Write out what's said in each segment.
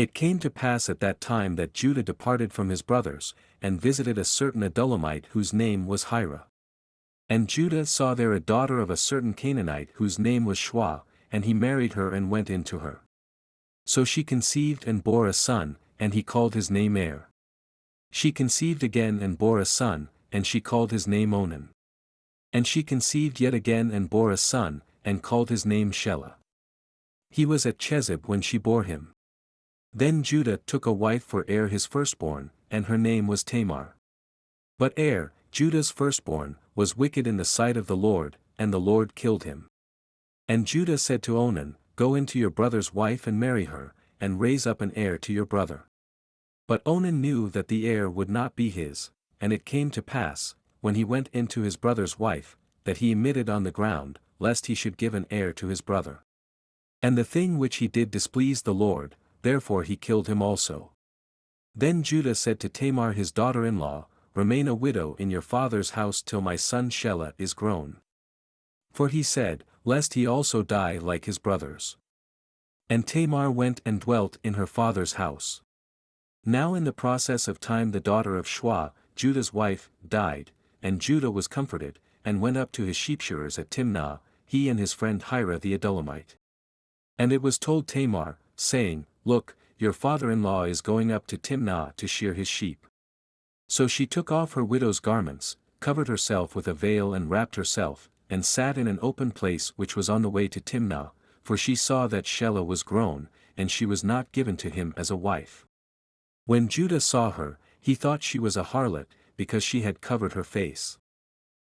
It came to pass at that time that Judah departed from his brothers, and visited a certain Adullamite whose name was Hira. And Judah saw there a daughter of a certain Canaanite whose name was Shua, and he married her and went in to her. So she conceived and bore a son, and he called his name Er. She conceived again and bore a son, and she called his name Onan. And she conceived yet again and bore a son, and called his name Shelah. He was at Chezib when she bore him. Then Judah took a wife for Er his firstborn, and her name was Tamar. But Er, Judah's firstborn, was wicked in the sight of the Lord, and the Lord killed him. And Judah said to Onan, Go into your brother's wife and marry her, and raise up an heir to your brother. But Onan knew that the heir would not be his, and it came to pass, when he went into his brother's wife, that he emitted on the ground, lest he should give an heir to his brother. And the thing which he did displeased the Lord, therefore he killed him also. Then Judah said to Tamar his daughter-in-law, Remain a widow in your father's house till my son Shelah is grown. For he said, Lest he also die like his brothers. And Tamar went and dwelt in her father's house. Now in the process of time the daughter of Shua, Judah's wife, died, and Judah was comforted, and went up to his sheepshearers at Timnah, he and his friend Hira the Adullamite. And it was told Tamar, saying, Look, your father-in-law is going up to Timnah to shear his sheep. So she took off her widow's garments, covered herself with a veil and wrapped herself, and sat in an open place which was on the way to Timnah, for she saw that Shelah was grown, and she was not given to him as a wife. When Judah saw her, he thought she was a harlot, because she had covered her face.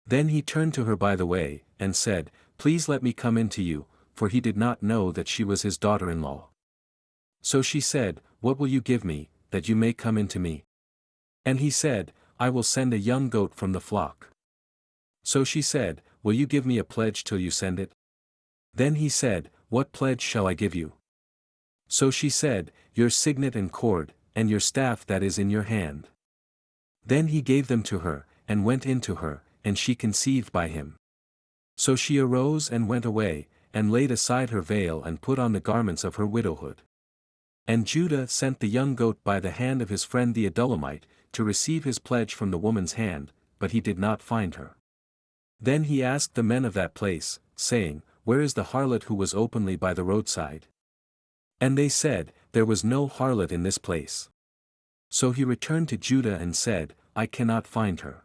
Then he turned to her by the way, and said, Please let me come in to you, for he did not know that she was his daughter-in-law. So she said, What will you give me, that you may come in to me? And he said, I will send a young goat from the flock. So she said, Will you give me a pledge till you send it? Then he said, What pledge shall I give you? So she said, Your signet and cord, and your staff that is in your hand. Then he gave them to her, and went in to her, and she conceived by him. So she arose and went away, and laid aside her veil and put on the garments of her widowhood. And Judah sent the young goat by the hand of his friend the Adullamite, to receive his pledge from the woman's hand, but he did not find her. Then he asked the men of that place, saying, Where is the harlot who was openly by the roadside? And they said, There was no harlot in this place. So he returned to Judah and said, I cannot find her.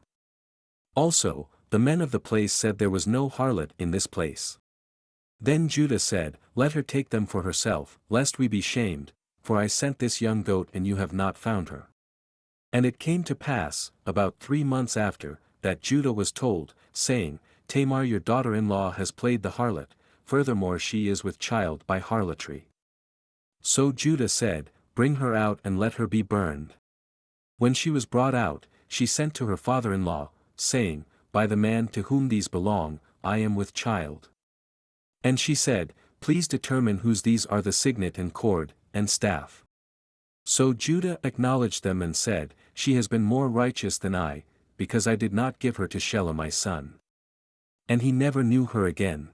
Also, the men of the place said there was no harlot in this place. Then Judah said, Let her take them for herself, lest we be shamed, for I sent this young goat and you have not found her. And it came to pass, about 3 months after, that Judah was told, saying, Tamar your daughter-in-law has played the harlot, furthermore she is with child by harlotry. So Judah said, Bring her out and let her be burned. When she was brought out, she sent to her father-in-law, saying, By the man to whom these belong, I am with child. And she said, Please determine whose these are the signet and cord, and staff. So Judah acknowledged them and said, She has been more righteous than I, because I did not give her to Shelah my son. And he never knew her again.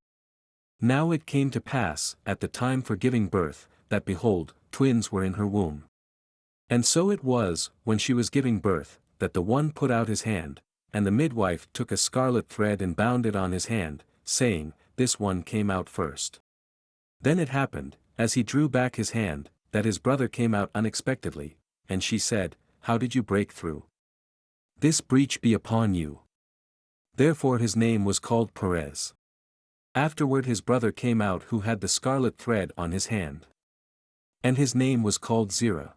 Now it came to pass, at the time for giving birth, that behold, twins were in her womb. And so it was, when she was giving birth, that the one put out his hand, and the midwife took a scarlet thread and bound it on his hand, saying, This one came out first. Then it happened, as he drew back his hand, that his brother came out unexpectedly, and she said, How did you break through? This breach be upon you. Therefore his name was called Perez. Afterward his brother came out who had the scarlet thread on his hand. And his name was called Zerah.